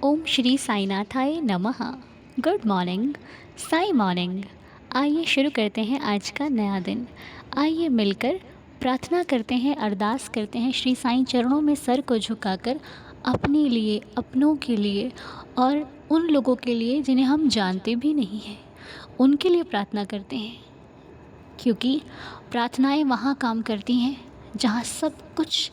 ओम श्री साईनाथाय नमः। Good morning, Sai morning. आइए शुरू करते हैं आज का नया दिन। आइए मिलकर प्रार्थना करते हैं, अरदास करते हैं श्री साईं चरणों में सर को झुकाकर, अपने लिए, अपनों के लिए और उन लोगों के लिए जिन्हें हम जानते भी नहीं हैं, उनके लिए प्रार्थना करते हैं। क्योंकि प्रार्थनाएं वहाँ काम करती हैं जहाँ सब कुछ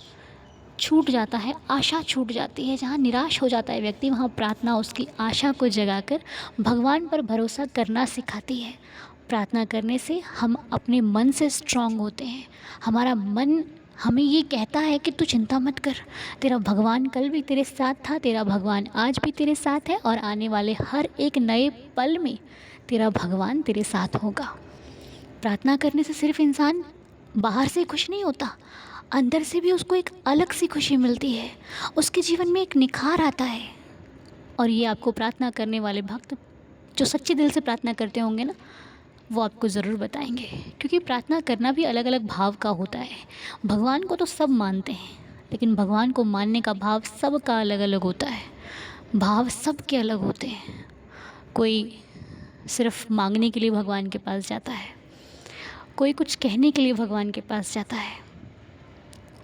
छूट जाता है, आशा छूट जाती है। जहाँ निराश हो जाता है व्यक्ति, वहाँ प्रार्थना उसकी आशा को जगाकर भगवान पर भरोसा करना सिखाती है। प्रार्थना करने से हम अपने मन से स्ट्रांग होते हैं। हमारा मन हमें ये कहता है कि तू चिंता मत कर, तेरा भगवान कल भी तेरे साथ था, तेरा भगवान आज भी तेरे साथ है और आने वाले हर एक नए पल में तेरा भगवान तेरे साथ होगा। प्रार्थना करने से सिर्फ इंसान बाहर से खुश नहीं होता, अंदर से भी उसको एक अलग सी खुशी मिलती है। उसके जीवन में एक निखार आता है। और ये आपको प्रार्थना करने वाले भक्त जो सच्चे दिल से प्रार्थना करते होंगे ना, वो आपको ज़रूर बताएंगे। क्योंकि प्रार्थना करना भी अलग अलग भाव का होता है। भगवान को तो सब मानते हैं, लेकिन भगवान को मानने का भाव सबका अलग अलग होता है। भाव सबके अलग होते हैं। कोई सिर्फ मांगने के लिए भगवान के पास जाता है, कोई कुछ कहने के लिए भगवान के पास जाता है,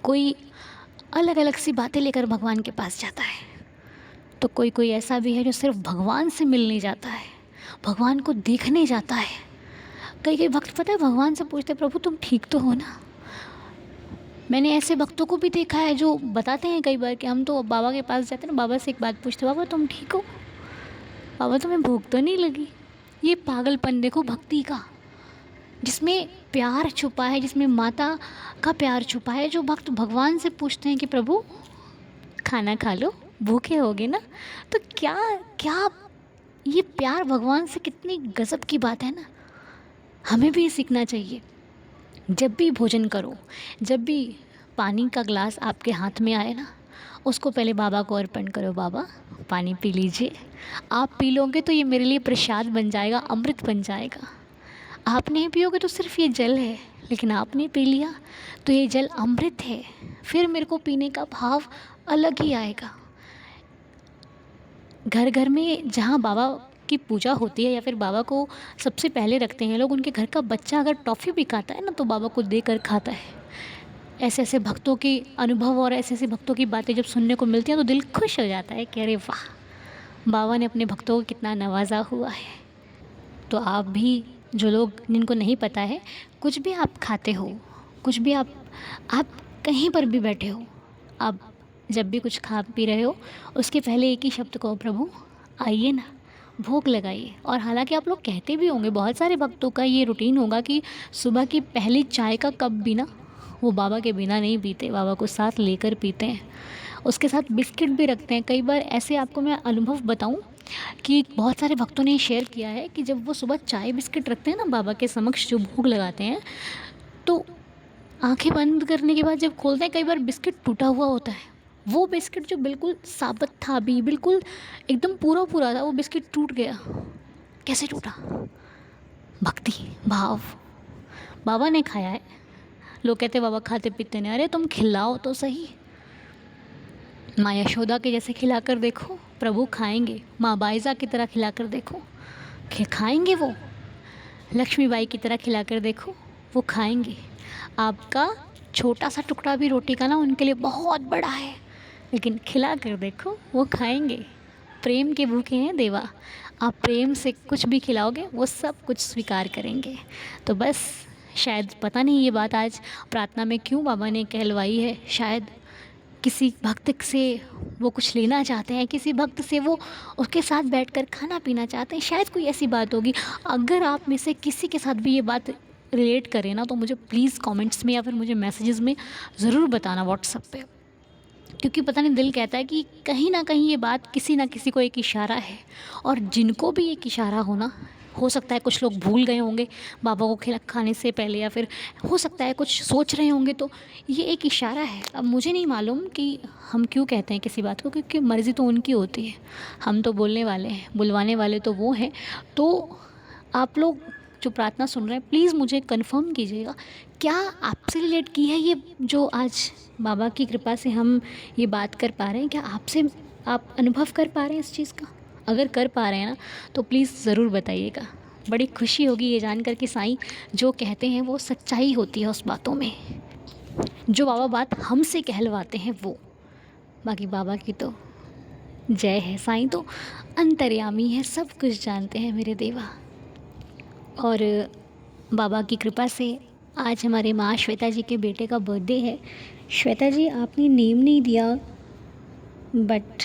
कोई अलग अलग सी बातें लेकर भगवान के पास जाता है, तो कोई कोई ऐसा भी है जो सिर्फ भगवान से मिलने जाता है, भगवान को देखने जाता है। कई कई भक्त पता है भगवान से पूछते, प्रभु तुम ठीक तो हो ना। मैंने ऐसे भक्तों को भी देखा है जो बताते हैं कई बार कि हम तो बाबा के पास जाते हैं ना, बाबा से एक बात पूछते, बाबा तुम ठीक हो, बाबा तुम्हें भूख तो नहीं लगी। ये पागलपन देखो भक्ति का, जिसमें प्यार छुपा है, जिसमें माता का प्यार छुपा है। जो भक्त भगवान से पूछते हैं कि प्रभु खाना खा लो, भूखे होगे ना, तो क्या क्या ये प्यार भगवान से कितनी गज़ब की बात है ना। हमें भी सीखना चाहिए। जब भी भोजन करो, जब भी पानी का ग्लास आपके हाथ में आए ना, उसको पहले बाबा को अर्पण करो। बाबा पानी पी लीजिए, आप पी लोगे तो ये मेरे लिए प्रसाद बन जाएगा, अमृत बन जाएगा। आप नहीं पियोगे तो सिर्फ ये जल है, लेकिन आपने पी लिया तो ये जल अमृत है। फिर मेरे को पीने का भाव अलग ही आएगा। घर घर में जहाँ बाबा की पूजा होती है या फिर बाबा को सबसे पहले रखते हैं लोग, उनके घर का बच्चा अगर टॉफ़ी भी खाता है ना, तो बाबा को देकर खाता है। ऐसे ऐसे भक्तों के अनुभव और ऐसे ऐसे भक्तों की बातें जब सुनने को मिलती हैं तो दिल खुश हो जाता है कि अरे वाह, बाबा ने अपने भक्तों को कितना नवाजा हुआ है। तो आप भी, जो लोग जिनको नहीं पता है, कुछ भी आप खाते हो, कुछ भी आप कहीं पर भी बैठे हो, आप जब भी कुछ खा पी रहे हो, उसके पहले एक ही शब्द कहो, प्रभु आइए ना, भोग लगाइए। और हालांकि आप लोग कहते भी होंगे, बहुत सारे भक्तों का ये रूटीन होगा कि सुबह की पहली चाय का कप भी ना वो बाबा के बिना नहीं पीते, बाबा को साथ लेकर पीते हैं। उसके साथ बिस्किट भी रखते हैं। कई बार ऐसे आपको मैं अनुभव बताऊं कि बहुत सारे भक्तों ने शेयर किया है कि जब वो सुबह चाय बिस्किट रखते हैं ना बाबा के समक्ष, जो भोग लगाते हैं, तो आंखें बंद करने के बाद जब खोलते हैं, कई बार बिस्किट टूटा हुआ होता है। वो बिस्किट जो बिल्कुल साबुत था, भी बिल्कुल एकदम पूरा पूरा था, वो बिस्किट टूट गया। कैसे टूटा? भक्ति भाव। बाबा ने खाया है। लोग कहते बाबा खाते पीते नहीं, अरे तुम खिलाओ तो सही। माँ यशोदा के जैसे खिलाकर देखो, प्रभु खाएंगे। माँ बाइज़ा की तरह खिलाकर देखो, खाएंगे वो। लक्ष्मीबाई की तरह खिलाकर देखो, वो खाएंगे। आपका छोटा सा टुकड़ा भी रोटी का ना उनके लिए बहुत बड़ा है, लेकिन खिला कर देखो, वो खाएंगे। प्रेम के भूखे हैं देवा। आप प्रेम से कुछ भी खिलाओगे, वो सब कुछ स्वीकार करेंगे। तो बस शायद पता नहीं ये बात आज प्रार्थना में क्यों बाबा ने कहलवाई है। शायद किसी भक्त से वो कुछ लेना चाहते हैं, किसी भक्त से वो उसके साथ बैठकर खाना पीना चाहते हैं। शायद कोई ऐसी बात होगी। अगर आप में से किसी के साथ भी ये बात रिलेट करें ना, तो मुझे प्लीज़ कमेंट्स में या फिर मुझे मैसेजेस में ज़रूर बताना व्हाट्सएप पे। क्योंकि पता नहीं दिल कहता है कि कहीं ना कहीं ये बात किसी ना किसी को एक इशारा है। और जिनको भी एक इशारा हो सकता है कुछ लोग भूल गए होंगे बाबा को खाने से पहले, या फिर हो सकता है कुछ सोच रहे होंगे, तो ये एक इशारा है। अब मुझे नहीं मालूम कि हम क्यों कहते हैं किसी बात को, क्योंकि मर्ज़ी तो उनकी होती है। हम तो बोलने वाले हैं, बुलवाने वाले तो वो हैं। तो आप लोग जो प्रार्थना सुन रहे हैं, प्लीज़ मुझे कंफर्म कीजिएगा, क्या आपसे रिलेट की है ये जो आज बाबा की कृपा से हम ये बात कर पा रहे हैं? क्या आपसे आप अनुभव कर पा रहे हैं इस चीज़ का? अगर कर पा रहे हैं ना, तो प्लीज़ ज़रूर बताइएगा। बड़ी खुशी होगी ये जानकर कि साईं जो कहते हैं वो सच्चाई होती है उस बातों में। जो बाबा बात हमसे कहलवाते हैं वो। बाकी बाबा की तो जय है, साईं तो अंतर्यामी है, सब कुछ जानते हैं मेरे देवा। और बाबा की कृपा से आज हमारे माँ श्वेता जी के बेटे का बर्थडे है। श्वेता जी, आपने नेम नहीं दिया, बट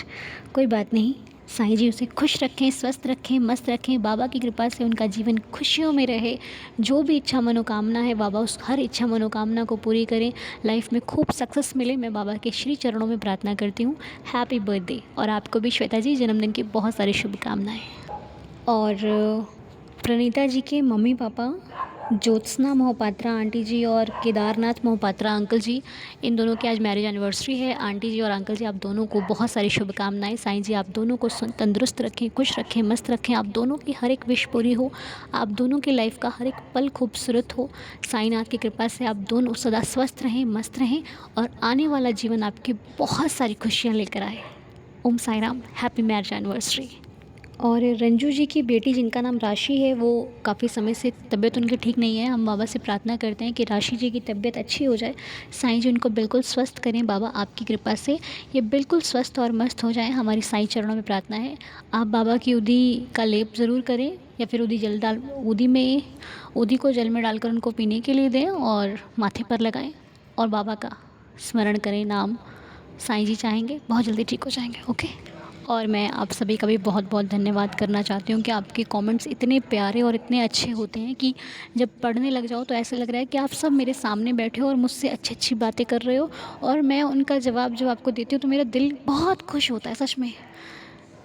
कोई बात नहीं। साईं जी उसे खुश रखें, स्वस्थ रखें, मस्त रखें। बाबा की कृपा से उनका जीवन खुशियों में रहे। जो भी इच्छा मनोकामना है बाबा उस हर इच्छा मनोकामना को पूरी करें। लाइफ में खूब सक्सेस मिले, मैं बाबा के श्री चरणों में प्रार्थना करती हूँ। Happy birthday. और आपको भी श्वेता जी जन्मदिन की बहुत सारी शुभकामनाएँ। और प्रणीता जी के mummy papa Jyotsna Mohapatra aunty जी और केदारनाथ मोहपात्रा अंकल जी, इन दोनों की आज मैरिज एनिवर्सरी है। आंटी जी और अंकल जी, आप दोनों को बहुत सारी शुभकामनाएं। साईं जी आप दोनों को तंदुरुस्त रखें, खुश रखें, मस्त रखें। आप दोनों की हर एक विश पूरी हो, आप दोनों की लाइफ का हर एक पल खूबसूरत हो। साईंनाथ की कृपा से आप दोनों सदा स्वस्थ रहें, मस्त रहें और आने वाला जीवन आपकी बहुत सारी खुशियाँ लेकर आए। Om Sai Ram. Happy marriage anniversary. और रंजू जी की बेटी जिनका नाम राशि है, वो काफ़ी समय से तबीयत उनकी ठीक नहीं है। हम बाबा से प्रार्थना करते हैं कि राशि जी की तबीयत अच्छी हो जाए। साईं जी उनको बिल्कुल स्वस्थ करें। बाबा आपकी कृपा से ये बिल्कुल स्वस्थ और मस्त हो जाएं, हमारी साईं चरणों में प्रार्थना है। आप बाबा की उदी का लेप ज़रूर करें, या फिर उदी को जल में डालकर उनको पीने के लिए दें और माथे पर लगाएं और बाबा का स्मरण करें, नाम। साईं जी चाहेंगे बहुत जल्दी ठीक हो जाएंगे। ओके। और मैं आप सभी का भी बहुत बहुत धन्यवाद करना चाहती हूँ कि आपके कमेंट्स इतने प्यारे और इतने अच्छे होते हैं कि जब पढ़ने लग जाओ तो ऐसे लग रहा है कि आप सब मेरे सामने बैठे हो और मुझसे अच्छी अच्छी बातें कर रहे हो, और मैं उनका जवाब जब आपको देती हूँ तो मेरा दिल बहुत खुश होता है। सच में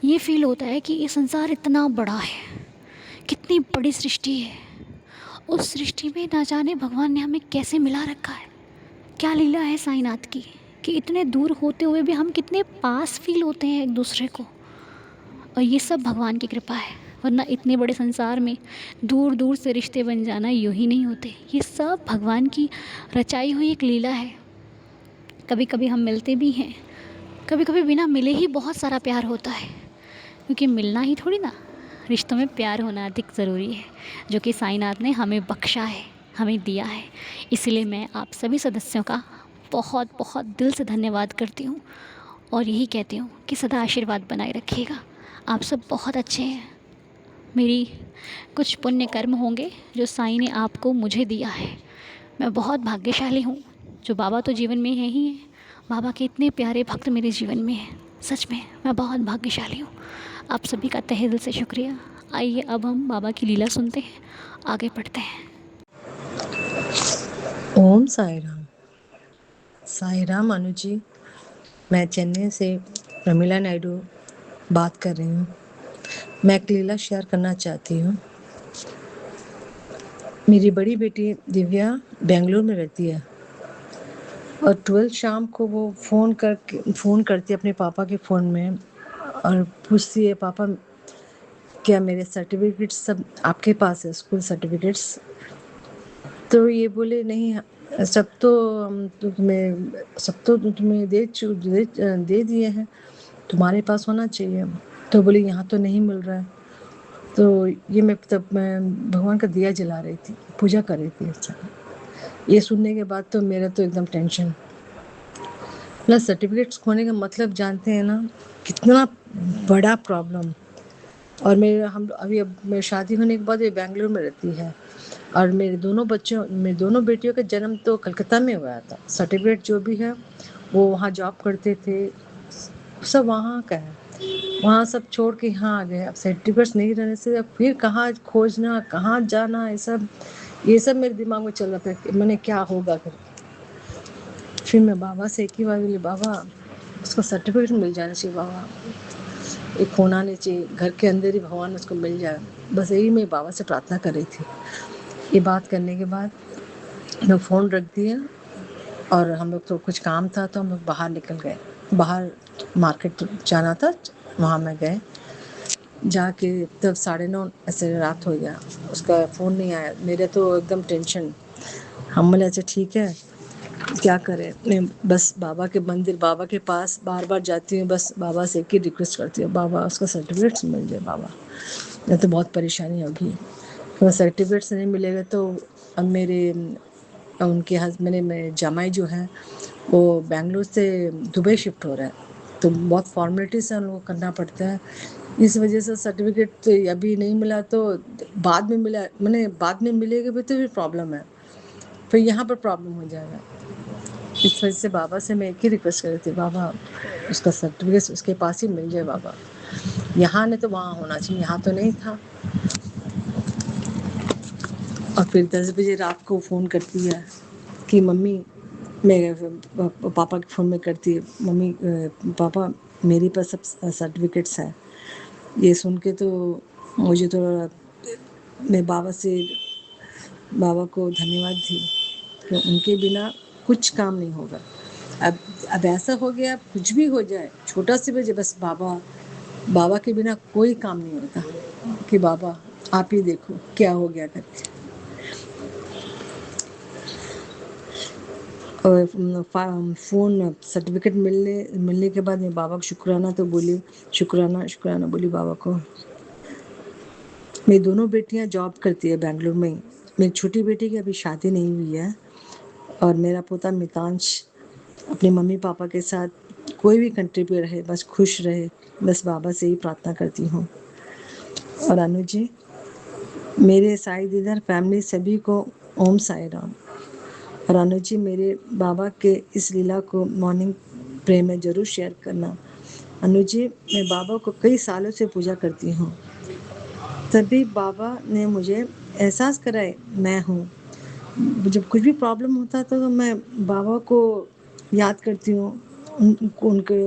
ये फील होता है कि ये संसार इतना बड़ा है, कितनी बड़ी सृष्टि है। उस सृष्टि में ना जाने भगवान ने हमें कैसे मिला रखा है। क्या लीला है साईनाथ की कि इतने दूर होते हुए भी हम कितने पास फील होते हैं एक दूसरे को। और ये सब भगवान की कृपा है, वरना इतने बड़े संसार में दूर दूर से रिश्ते बन जाना यूँ ही नहीं होते। ये सब भगवान की रचाई हुई एक लीला है। कभी कभी हम मिलते भी हैं, कभी कभी बिना मिले ही बहुत सारा प्यार होता है, क्योंकि मिलना ही थोड़ी ना, रिश्तों में प्यार होना अधिक ज़रूरी है, जो कि साईनाथ ने हमें बख्शा है, हमें दिया है। इसलिए मैं आप सभी सदस्यों का बहुत बहुत दिल से धन्यवाद करती हूँ और यही कहती हूँ कि सदा आशीर्वाद बनाए रखिएगा। आप सब बहुत अच्छे हैं। मेरी कुछ पुण्य कर्म होंगे जो साईं ने आपको मुझे दिया है। मैं बहुत भाग्यशाली हूँ, जो बाबा तो जीवन में है ही है, बाबा के इतने प्यारे भक्त मेरे जीवन में हैं। सच में मैं बहुत भाग्यशाली हूँ। आप सभी का तहे दिल से शुक्रिया। आइए अब हम बाबा की लीला सुनते हैं, आगे बढ़ते हैं। ओम साई राम। साई राम अनु जी, मैं चेन्नई से प्रमिला नायडू बात कर रही हूँ। मैं एक लीला शेयर करना चाहती हूँ। मेरी बड़ी बेटी दिव्या बेंगलुरु में रहती है और 12 शाम को वो फ़ोन करती है अपने पापा के फ़ोन में और पूछती है, पापा क्या मेरे सर्टिफिकेट्स सब आपके पास है, स्कूल सर्टिफिकेट्स? तो ये बोले, नहीं सब तो तुम्हें दे दिए हैं, तुम्हारे पास होना चाहिए। तो बोले यहाँ तो नहीं मिल रहा है। तो मैं भगवान का दिया जला रही थी, पूजा कर रही थी। अच्छा, ये सुनने के बाद तो मेरा तो एकदम टेंशन। प्लस सर्टिफिकेट्स खोने का मतलब जानते हैं ना, कितना बड़ा प्रॉब्लम। और मेरी शादी होने के बाद ये बेंगलुरु में रहती है और मेरे दोनों बेटियों का जन्म तो कलकत्ता में हुआ था। सर्टिफिकेट जो भी है वो वहाँ जॉब करते थे, सब वहाँ का है। वहाँ सब छोड़ के यहाँ आ गए। अब सर्टिफिकेट्स नहीं रहने से अब फिर कहाँ खोजना, कहाँ जाना, ये सब मेरे दिमाग में चल रहा था कि मैंने क्या होगा। फिर मैं बाबा से एक ही बार बोली, बाबा उसको सर्टिफिकेट मिल जाना चाहिए, बाबा एक होना नहीं चाहिए, घर के अंदर ही भगवान उसको मिल जाए। बस यही मैं बाबा से प्रार्थना कर रही थी। ये बात करने के बाद मैं फ़ोन रख दिया और हम लोग तो कुछ काम था तो हम लोग बाहर निकल गए। बाहर मार्केट जाना था, वहाँ मैं गए। जाके तब 9:30 ऐसे रात हो गया, उसका फ़ोन नहीं आया। मेरे तो एकदम टेंशन। हम बोले अच्छा ठीक है, क्या करें, मैं बस बाबा के मंदिर, बाबा के पास बार बार जाती हूँ, बस बाबा से एक ही रिक्वेस्ट करती हूँ, बाबा उसका सर्टिफिकेट्स मिल जाए बाबा, नहीं तो बहुत परेशानी होगी। तो सर्टिफिकेट्स नहीं मिलेगा तो अब उनके हस्बैंड मेरे जमाई जो है वो बेंगलुरु से दुबई शिफ्ट हो रहा है, तो बहुत फॉर्मेलिटीज है उन लोगों को करना पड़ता है। इस वजह से सर्टिफिकेट तो अभी नहीं मिला, तो बाद में मिला, मैंने बाद में मिलेगा भी तो फिर प्रॉब्लम है, फिर यहाँ पर प्रॉब्लम हो जाएगा। इस वजह से बाबा से मैं एक ही रिक्वेस्ट कर रही थी, बाबा उसका सर्टिफिकेट उसके पास ही मिल जाए बाबा, यहाँ नहीं तो वहाँ होना चाहिए, यहाँ तो नहीं था। और फिर 10 बजे रात को फ़ोन करती है कि मम्मी, मैं पापा के फ़ोन में करती है, मम्मी पापा मेरे पास सब सर्टिफिकेट्स है। ये सुन के तो मुझे तो, मैं बाबा को धन्यवाद दी कि उनके बिना कुछ काम नहीं होगा। अब ऐसा हो गया, कुछ भी हो जाए, छोटा सी वजह, बस बाबा के बिना कोई काम नहीं होता, कि बाबा आप ही देखो क्या हो गया करके। और फ़ोन सर्टिफिकेट मिलने के बाद मैं बाबा को शुक्राना बोली बाबा को। मेरी दोनों बेटियां जॉब करती है बेंगलुरु में ही। मेरी छोटी बेटी की अभी शादी नहीं हुई है, और मेरा पोता मितांश अपने मम्मी पापा के साथ कोई भी कंट्री पे रहे, बस खुश रहे, बस बाबा से ही प्रार्थना करती हूँ। और अनु जी, मेरे साई दीदार फैमिली सभी को ओम साई राम। और अनु जी, मेरे बाबा के इस लीला को मॉर्निंग प्रे में ज़रूर शेयर करना। अनु जी, मैं बाबा को कई सालों से पूजा करती हूँ, तभी बाबा ने मुझे एहसास कराए मैं हूँ। जब कुछ भी प्रॉब्लम होता है तो मैं बाबा को याद करती हूँ, उनको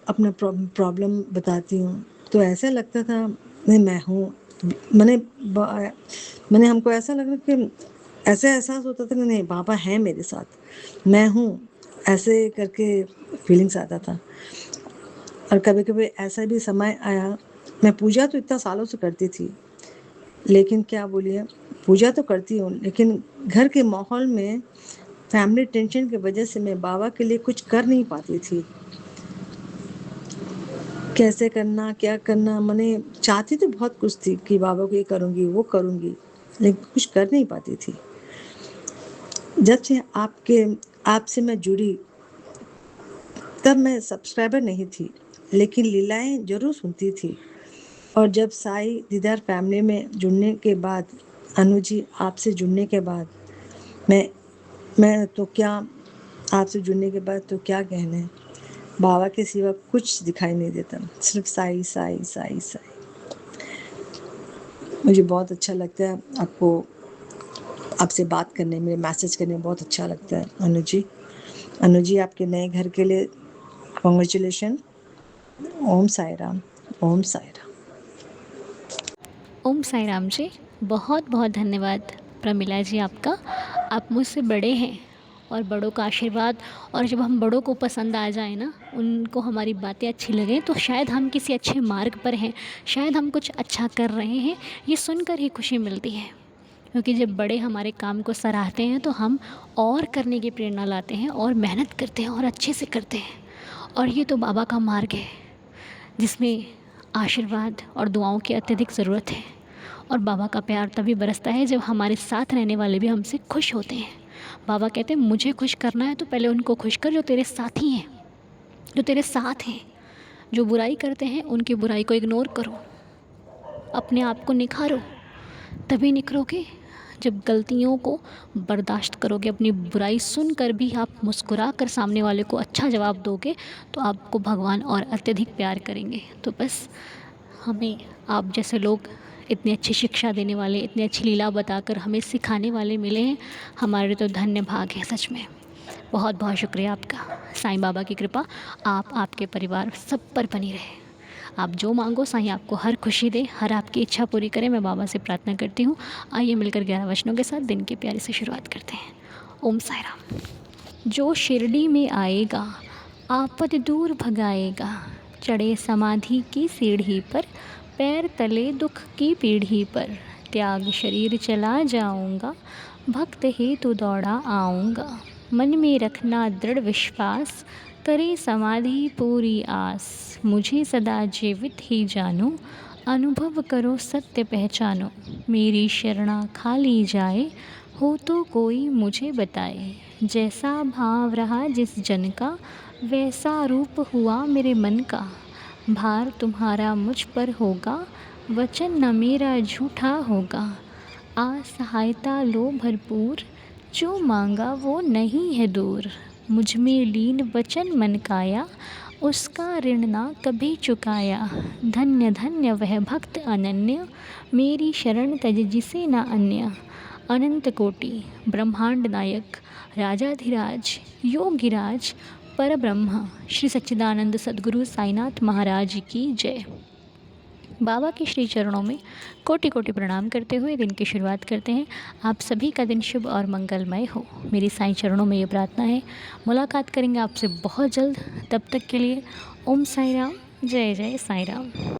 अपना प्रॉब्लम बताती हूँ, तो ऐसा लगता था मैं हूँ। मैंने हमको ऐसा लगा कि ऐसा एहसास होता था कि नहीं, बाबा है मेरे साथ, मैं हूँ, ऐसे करके फीलिंग्स आता था। और कभी कभी ऐसा भी समय आया, मैं पूजा तो इतना सालों से करती थी, लेकिन क्या बोलिए, पूजा तो करती हूँ, लेकिन घर के माहौल में फैमिली टेंशन की वजह से मैं बाबा के लिए कुछ कर नहीं पाती थी। कैसे करना, क्या करना, मैंने चाहती तो बहुत कुछ थी कि बाबा को ये करूँगी वो करूँगी, लेकिन कुछ कर नहीं पाती थी। जब से आपसे मैं जुड़ी, तब मैं सब्सक्राइबर नहीं थी, लेकिन लीलाएं जरूर सुनती थी। और जब साई दीदार फैमिली में जुड़ने के बाद, अनु जी आपसे जुड़ने के बाद, मैं तो क्या, आपसे जुड़ने के बाद तो क्या कहने, बाबा के सिवा कुछ दिखाई नहीं देता, सिर्फ साई साई साई साई। मुझे बहुत अच्छा लगता है आपसे बात करने में, मैसेज करने में बहुत अच्छा लगता है अनु जी आपके नए घर के लिए कॉन्ग्रेचुलेशन। ओम साई राम, ओम साई राम। ओम साई राम जी, बहुत बहुत धन्यवाद प्रमिला जी आपका। आप मुझसे बड़े हैं, और बड़ों का आशीर्वाद, और जब हम बड़ों को पसंद आ जाए ना, उनको हमारी बातें अच्छी लगें, तो शायद हम किसी अच्छे मार्ग पर हैं, शायद हम कुछ अच्छा कर रहे हैं, ये सुनकर ही खुशी मिलती है। क्योंकि जब बड़े हमारे काम को सराहते हैं तो हम और करने की प्रेरणा लाते हैं, और मेहनत करते हैं, और अच्छे से करते हैं। और ये तो बाबा का मार्ग है, जिसमें आशीर्वाद और दुआओं की अत्यधिक ज़रूरत है। और बाबा का प्यार तभी बरसता है जब हमारे साथ रहने वाले भी हमसे खुश होते हैं। बाबा कहते हैं, मुझे खुश करना है तो पहले उनको खुश कर जो तेरे साथी हैं, जो तेरे साथ हैं। जो बुराई करते हैं उनकी बुराई को इग्नोर करो, अपने आप को निखारो, तभी निखरोगे जब गलतियों को बर्दाश्त करोगे। अपनी बुराई सुनकर भी आप मुस्कुरा कर सामने वाले को अच्छा जवाब दोगे, तो आपको भगवान और अत्यधिक प्यार करेंगे। तो बस हमें आप जैसे लोग इतनी अच्छी शिक्षा देने वाले, इतनी अच्छी लीला बताकर हमें सिखाने वाले मिले हैं, हमारे तो धन्य भाग है सच में। बहुत बहुत शुक्रिया आपका। साईं बाबा की कृपा आप, आपके परिवार सब पर बनी रहे। आप जो मांगो साईं आपको हर खुशी दे, हर आपकी इच्छा पूरी करे, मैं बाबा से प्रार्थना करती हूँ। आइए मिलकर 11 वचनों के साथ दिन की प्यारी से शुरुआत करते हैं। ओम साई राम। जो शिरडी में आएगा आपद दूर भगाएगा, चढ़े समाधि की सीढ़ी पर, पैर तले दुख की पीढ़ी पर, त्याग शरीर चला जाऊंगा, भक्त हेतु दौड़ा आऊँगा। मन में रखना दृढ़ विश्वास, करे समाधि पूरी आस। मुझे सदा जीवित ही जानो, अनुभव करो सत्य पहचानो। मेरी शरणा खाली जाए, हो तो कोई मुझे बताए। जैसा भाव रहा जिस जन का, वैसा रूप हुआ मेरे मन का। भार तुम्हारा मुझ पर होगा, वचन न मेरा झूठा होगा। असहायता लो भरपूर, जो मांगा वो नहीं है दूर। मुझ में लीन वचन मन काया, उसका ऋण ना कभी चुकाया। धन्य धन्य वह भक्त अनन्य, मेरी शरण तज जिसे न अन्य। अनंत कोटि ब्रह्मांड नायक, राजाधिराज योगिराज परब्रह्म श्री सच्चिदानंद सद्गुरु साईनाथ महाराज की जय। बाबा के श्री चरणों में कोटि कोटि प्रणाम करते हुए दिन की शुरुआत करते हैं। आप सभी का दिन शुभ और मंगलमय हो, मेरी साईं चरणों में ये प्रार्थना है। मुलाकात करेंगे आपसे बहुत जल्द, तब तक के लिए ओम साई राम, जय जय साई राम।